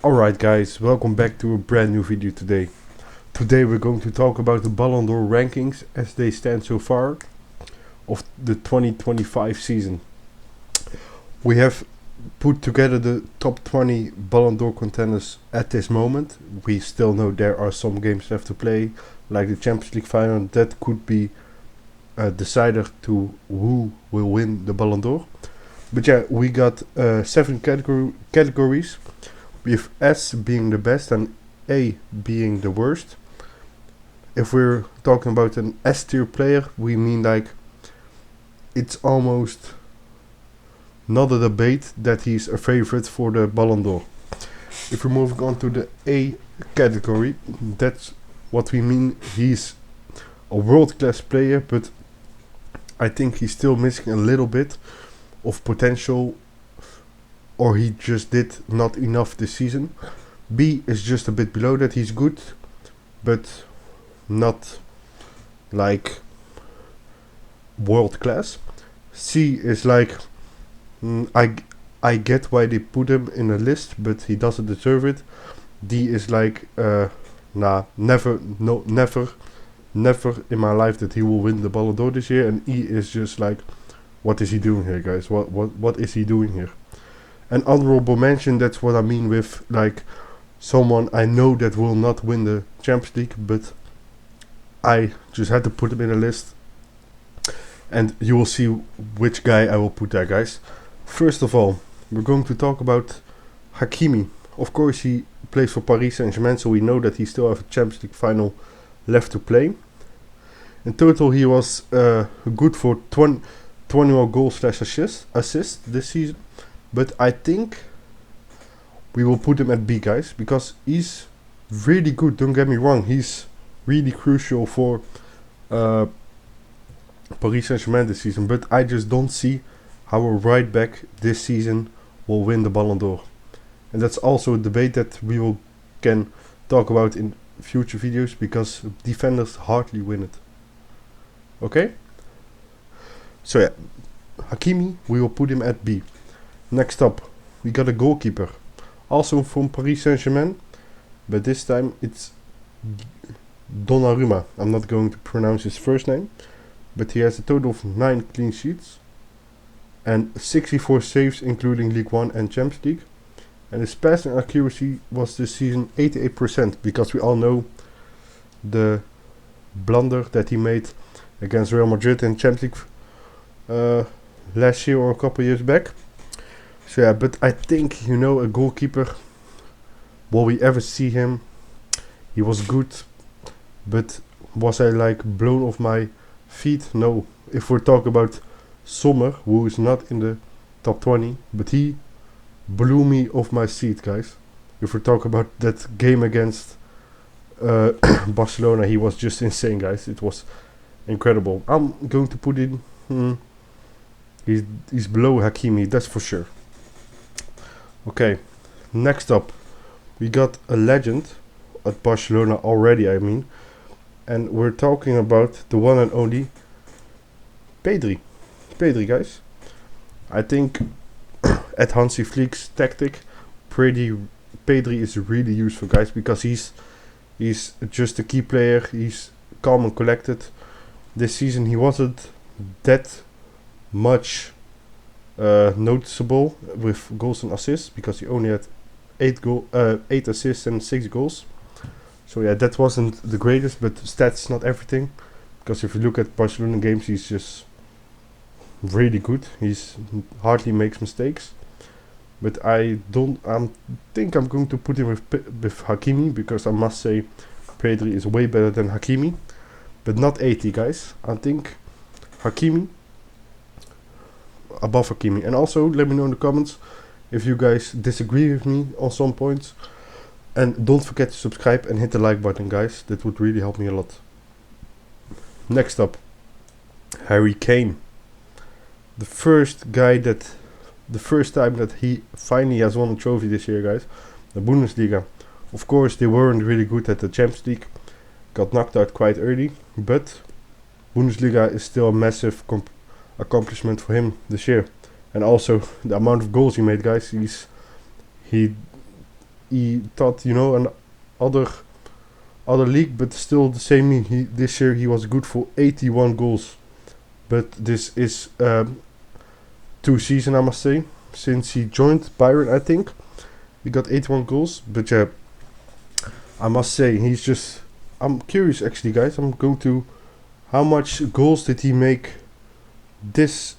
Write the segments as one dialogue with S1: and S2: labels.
S1: Alright guys, welcome back to a brand new video today. Today we're going to talk about the Ballon d'Or rankings as they stand so far of the 2025 season. We have put together the top 20 Ballon d'Or contenders at this moment. We still know there are some games left to play, like the Champions League final, that could be a decider to who will win the Ballon d'Or. But yeah, we got 7 categories. With S being the best and A being the worst. If we're talking about an S tier player, we mean like it's almost not a debate that he's a favorite for the Ballon d'Or. If we're moving on to the A category, that's what we mean. He's a world-class player, but I think he's still missing a little bit of potential, or he just did not enough this season. B is just a bit below that. He's good, but not like world class. C is like I get why they put him in a list, but he doesn't deserve it. D is like never in my life that he will win the Ballon d'Or this year. And E is just like, what is he doing here, guys? What is he doing here? An honorable mention, that's what I mean with like someone I know that will not win the Champions League, but I just had to put him in a list. And you will see which guy I will put there, guys. First of all, we're going to talk about Hakimi. Of course, he plays for Paris Saint-Germain, so we know that he still has a Champions League final left to play. In total, he was good for 21 goals / assists this season. But I think we will put him at B, guys, because he's really good. Don't get me wrong, he's really crucial for Paris Saint-Germain this season. But I just don't see how a right back this season will win the Ballon d'Or. And that's also a debate that we can talk about in future videos, because defenders hardly win it. Okay? So yeah, Hakimi, we will put him at B. Next up, we got a goalkeeper, also from Paris Saint-Germain, but this time it's Donnarumma. I'm not going to pronounce his first name, but he has a total of 9 clean sheets and 64 saves, including League 1 and Champions League. And his passing accuracy was this season 88%, because we all know the blunder that he made against Real Madrid in Champions League last year or a couple years back. So yeah, but I think, a goalkeeper, will we ever see him? He was good, but was I like blown off my feet? No. If we're talking about Sommer, who is not in the top 20, but he blew me off my seat, guys. If we're talking about that game against Barcelona, he was just insane, guys. It was incredible. I'm going to put in, he's below Hakimi, that's for sure. Okay, next up, we got a legend at Barcelona already, and we're talking about the one and only Pedri. Pedri, guys. I think at Hansi Flick's tactic, Pedri is really useful, guys, because he's just a key player. He's calm and collected. This season he wasn't that much noticeable with goals and assists, because he only had 8 assists and 6 goals. So yeah, that wasn't the greatest, but stats not everything, because if you look at Barcelona games, he's just really good. He's hardly makes mistakes. But I think I'm going to put him with Hakimi, because I must say Pedri is way better than Hakimi, but not 80, guys. I think Hakimi above Hakimi. And also let me know in the comments if you guys disagree with me on some points, and don't forget to subscribe and hit the like button, guys. That would really help me a lot. Next up, Harry Kane. The first time that he finally has won a trophy this year, guys. The Bundesliga. Of course, they weren't really good at the Champions League. Got knocked out quite early, but Bundesliga is still a massive accomplishment for him this year. And also the amount of goals he made, guys. He he thought, an other league, but still the same league. This year he was good for 81 goals. But this is 2 seasons, I must say, since he joined Bayern, I think. He got 81 goals, but yeah, I must say, I'm curious actually, guys. I'm going to, how much goals did he make this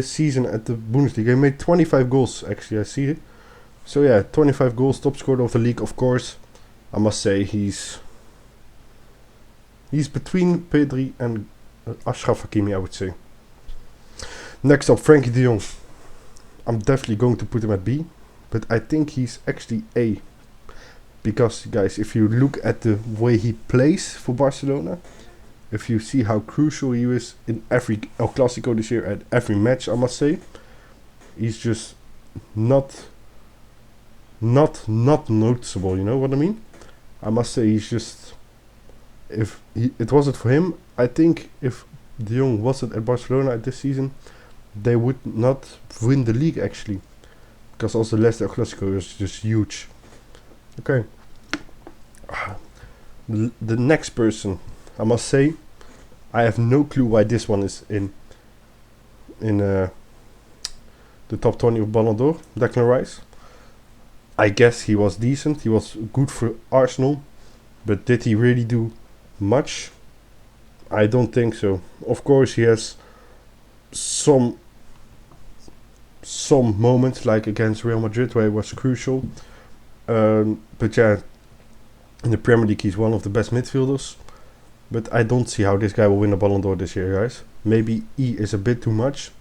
S1: season at the Bundesliga? He made 25 goals, actually, I see it. So yeah, 25 goals, top scorer of the league, of course. I must say, he's between Pedri and Achraf Hakimi, I would say. Next up, Frankie de Jong. I'm definitely going to put him at B, but I think he's actually A. Because, guys, if you look at the way he plays for Barcelona, if you see how crucial he is in every El Clasico this year, at every match, I must say, he's just not noticeable, you know what I mean? I must say, he's just, if it wasn't for him, I think if de Jong wasn't at Barcelona this season, they would not win the league, actually. Because also the last El Clasico is just huge. Okay. The next person, I must say, I have no clue why this one is in the top 20 of Ballon d'Or, Declan Rice. I guess he was decent, he was good for Arsenal, but did he really do much? I don't think so. Of course he has some moments, like against Real Madrid, where he was crucial. But yeah, in the Premier League he's one of the best midfielders. But I don't see how this guy will win a Ballon d'Or this year, guys. Maybe E is a bit too much.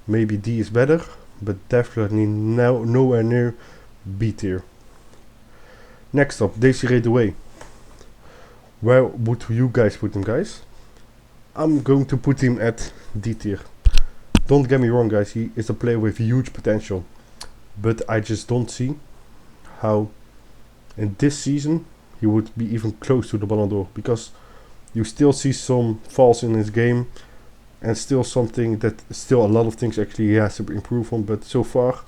S1: Maybe D is better. But definitely nowhere near B tier. Next up, Desiree Doué. Where would you guys put him, guys? I'm going to put him at D tier. Don't get me wrong, guys. He is a player with huge potential. But I just don't see how in this season he would be even close to the Ballon d'Or, because you still see some faults in his game and still a lot of things actually he has to improve on, but so far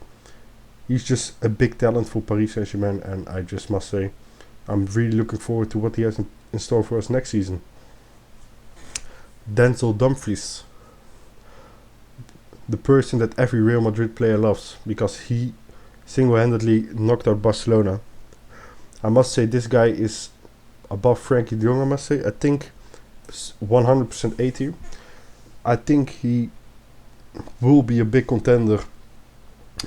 S1: he's just a big talent for Paris Saint-Germain, and I just must say I'm really looking forward to what he has in store for us next season. Denzel Dumfries, the person that every Real Madrid player loves, because he single-handedly knocked out Barcelona. I must say this guy is above Frankie de Jong, I must say. I think 100% A tier. I think he will be a big contender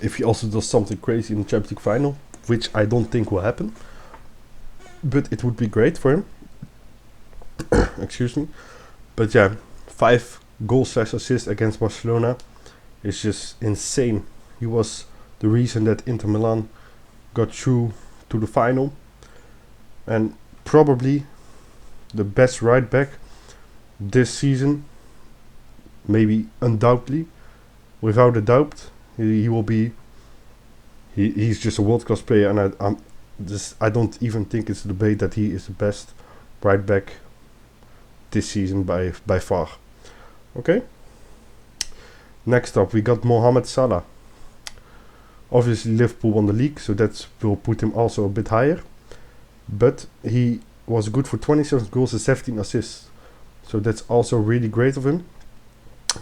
S1: if he also does something crazy in the Champions League final, which I don't think will happen. But it would be great for him. Excuse me. But yeah, 5 goals/assists against Barcelona is just insane. He was the reason that Inter Milan got through to the final, and probably the best right back this season, maybe undoubtedly, without a doubt. He will be. He's just a world-class player, and I don't even think it's a debate that he is the best right back this season by far. Okay. Next up, we got Mohamed Salah. Obviously, Liverpool won the league, so that will put him also a bit higher. But he was good for 27 goals and 17 assists. So that's also really great of him.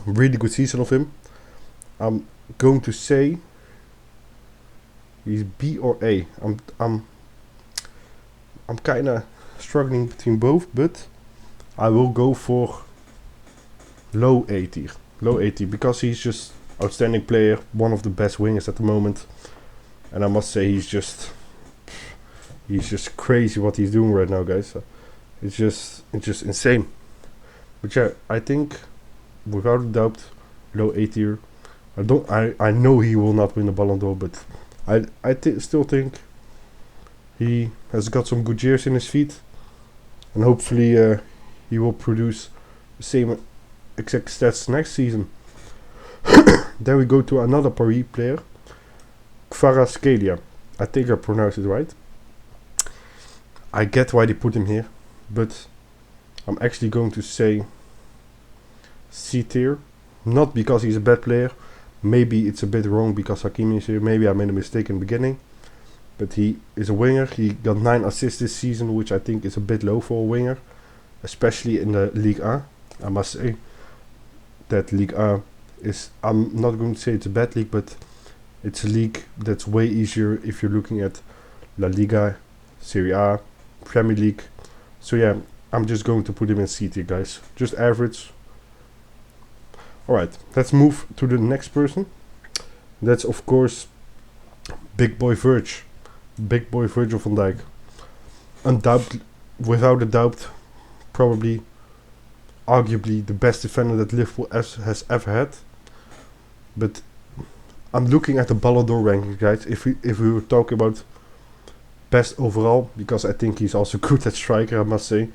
S1: Really good season of him. I'm going to say he's B or A. I'm kind of struggling between both, but I will go for low A tier. Low A tier, because he's just outstanding player, one of the best wingers at the moment, and I must say he's just crazy what he's doing right now, guys. It's just insane. But yeah, I think without a doubt, low A tier. I know he will not win the Ballon d'Or, but I still think he has got some good years in his feet, and hopefully he will produce the same exact stats next season. Then we go to another Paris player, Kvaratskhelia. I think I pronounced it right. I get why they put him here, but I'm actually going to say C tier. Not because he's a bad player. Maybe it's a bit wrong because Hakimi is here. Maybe I made a mistake in the beginning. but he is a winger. He got 9 assists this season, which I think is a bit low for a winger, especially in the Ligue 1. I must say that Ligue 1 is, I'm not going to say it's a bad league, but it's a league that's way easier if you're looking at La Liga, Serie A, Premier League. So yeah, I'm just going to put him in C tier, guys. Just average. Alright, let's move to the next person. That's of course Big Boy Virg. Big Boy Virgil van Dijk. Undoubtedly, without a doubt, probably, arguably the best defender that Liverpool has ever had. But I'm looking at the Ballon d'Or rankings, guys. If we were talking about best overall, because I think he's also good at striker, I must say.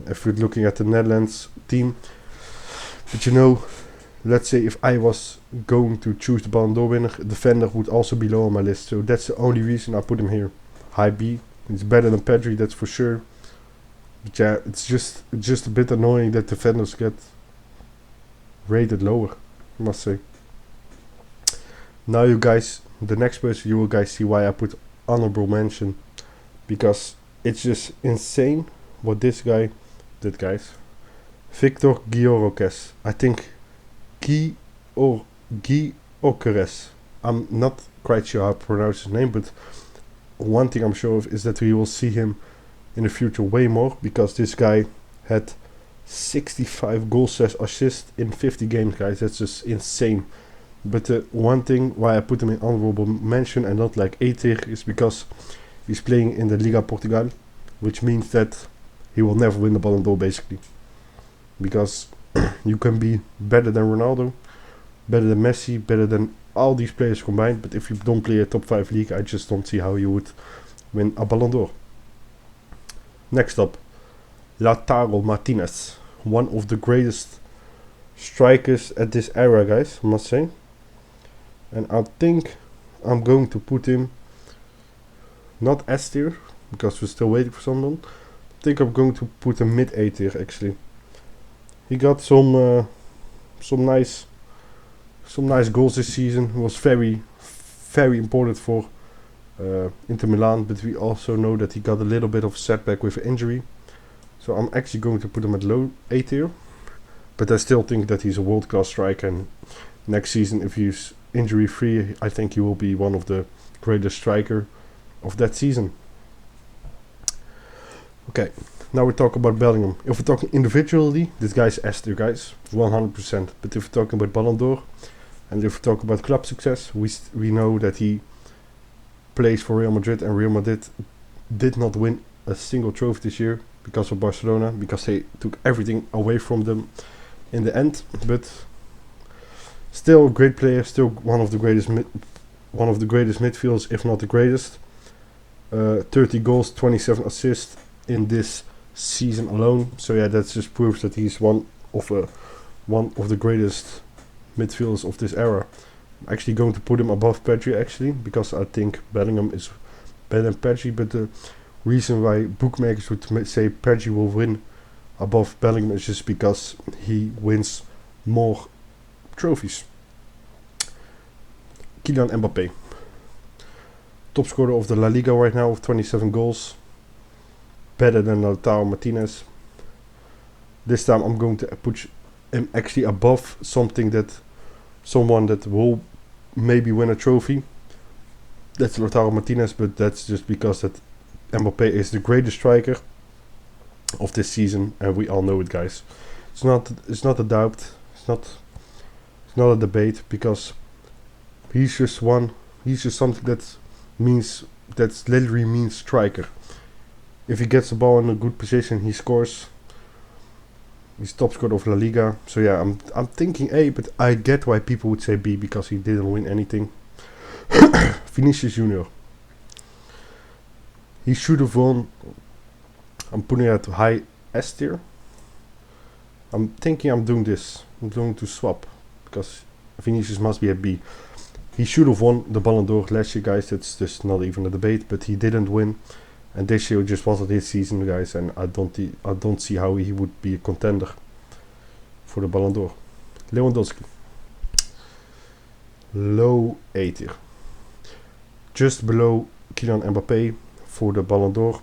S1: If we're looking at the Netherlands team. But you know, let's say if I was going to choose the Ballon d'Or winner, defender would also be low on my list. So that's the only reason I put him here. High B. It's better than Pedri, that's for sure. But yeah, it's just a bit annoying that defenders get rated lower, I must say. Now you guys, the next person, you will guys see why I put honorable mention. Because it's just insane what this guy did, guys. Victor Gyökeres. I think Gyökeres. I'm not quite sure how to pronounce his name, but one thing I'm sure of is that we will see him in the future way more, because this guy had 65 goals/assists in 50 games, guys. That's just insane. But one thing why I put him in honorable mention and not like A tier is because he's playing in the Liga Portugal, which means that he will never win the Ballon d'Or, basically. Because you can be better than Ronaldo, better than Messi, better than all these players combined, but if you don't play a top 5 league, I just don't see how you would win a Ballon d'Or. Next up, Lautaro Martinez, one of the greatest strikers at this era, guys, I must say. And I think I'm going to put him not S tier, because we're still waiting for someone. I think I'm going to put him mid A tier, actually. He got some nice goals this season. He was very important for Inter Milan, but we also know that he got a little bit of a setback with an injury. So I'm actually going to put him at low A tier. But I still think that he's a world-class striker, and next season, if he's injury-free, I think he will be one of the greatest striker of that season. Okay, now we talk about Bellingham. If we're talking individually, this guy's S tier, guys, 100%. But if we're talking about Ballon d'Or, and if we talk about club success, we know that he plays for Real Madrid, and Real Madrid did not win a single trophy this year because of Barcelona, because they took everything away from them in the end. But still a great player, still one of the greatest midfielders, if not the greatest. 30 goals, 27 assists in this season alone. So yeah, that just proves that he's one of the greatest midfielders of this era. I'm actually going to put him above Pedri, actually, because I think Bellingham is better than Pedri. But the reason why bookmakers would say Pedri will win above Bellingham is just because he wins more trophies. Kylian Mbappé, top scorer of the La Liga right now with 27 goals, better than Lautaro Martinez. This time I'm going to put him actually above someone that will maybe win a trophy. That's Lautaro Martinez, but that's just because that Mbappé is the greatest striker of this season, and we all know it, guys. It's not a doubt. It's not a debate, because he's just something that literally means striker. If he gets the ball in a good position, he scores. He's top scorer of La Liga. So yeah, I'm thinking A, but I get why people would say B, because he didn't win anything. Vinicius Junior. He should have won. I'm putting it at high S tier. I'm thinking I'm doing this. I'm going to swap, because Vinicius must be at B. He should have won the Ballon d'Or last year, guys. That's just not even a debate. But he didn't win, and this year just wasn't his season, guys. And I don't see how he would be a contender for the Ballon d'Or. Lewandowski, low A tier, just below Kylian Mbappé for the Ballon d'Or,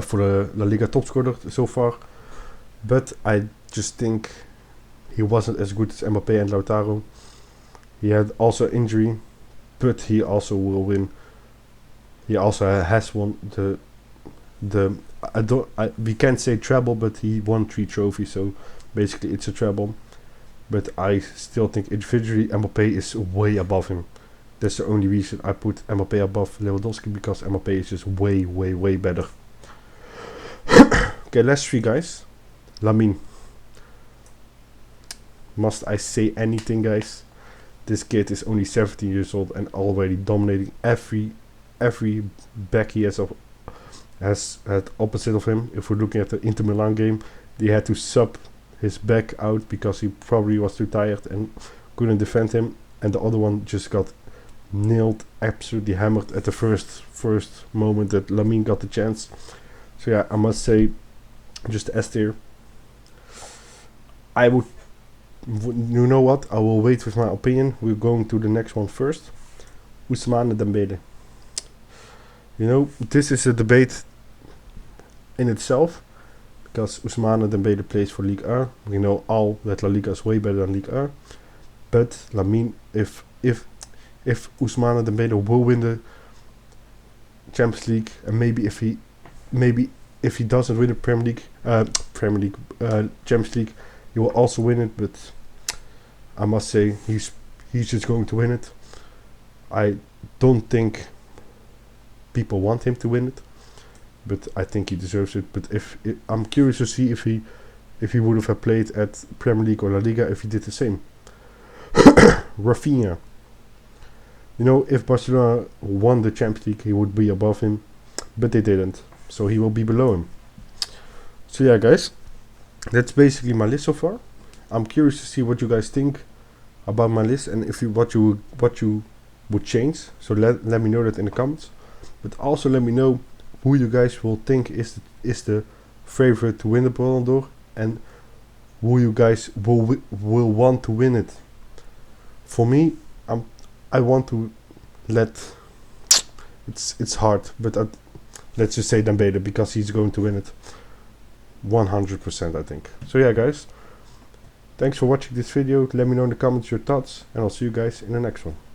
S1: for the La Liga top scorer so far. But I just think he wasn't as good as Mbappé and Lautaro. He had also injury, but he also will win. He also has won we can't say treble, but he won 3 trophies, so basically it's a treble. But I still think individually Mbappé is way above him. That's the only reason I put Mbappé above Lewandowski, because Mbappé is just way, way, way better. Okay, last 3 guys. Lamine. Must I say anything, guys? This kid is only 17 years old and already dominating every back he has had opposite of him. If we're looking at the Inter Milan game, they had to sub his back out because he probably was too tired and couldn't defend him, and the other one just got nailed, absolutely hammered at the first moment that Lamine got the chance. So yeah, I must say, just S tier. You know what? I will wait with my opinion. We're going to the next one first. Ousmane Dembele. You know, this is a debate in itself, because Ousmane Dembele plays for Ligue 1. We know all that La Liga is way better than Ligue 1. But Lamine, if Ousmane Dembele will win the Champions League, and maybe if he doesn't win the Champions League, he will also win it. But I must say, he's just going to win it. I don't think people want him to win it, but I think he deserves it. But I'm curious to see if he would have played at Premier League or La Liga, if he did the same. Rafinha. You know, if Barcelona won the Champions League, he would be above him, but they didn't, so he will be below him. So yeah, guys, that's basically my list so far. I'm curious to see what you guys think about my list, and what you would change. So let me know that in the comments. But also let me know who you guys will think is the favorite to win the Ballon d'Or, and who you guys will want to win it. For me, I want to it's hard, but let's just say Dembele, because he's going to win it 100%, I think. So yeah, guys, thanks for watching this video. Let me know in the comments your thoughts, and I'll see you guys in the next one.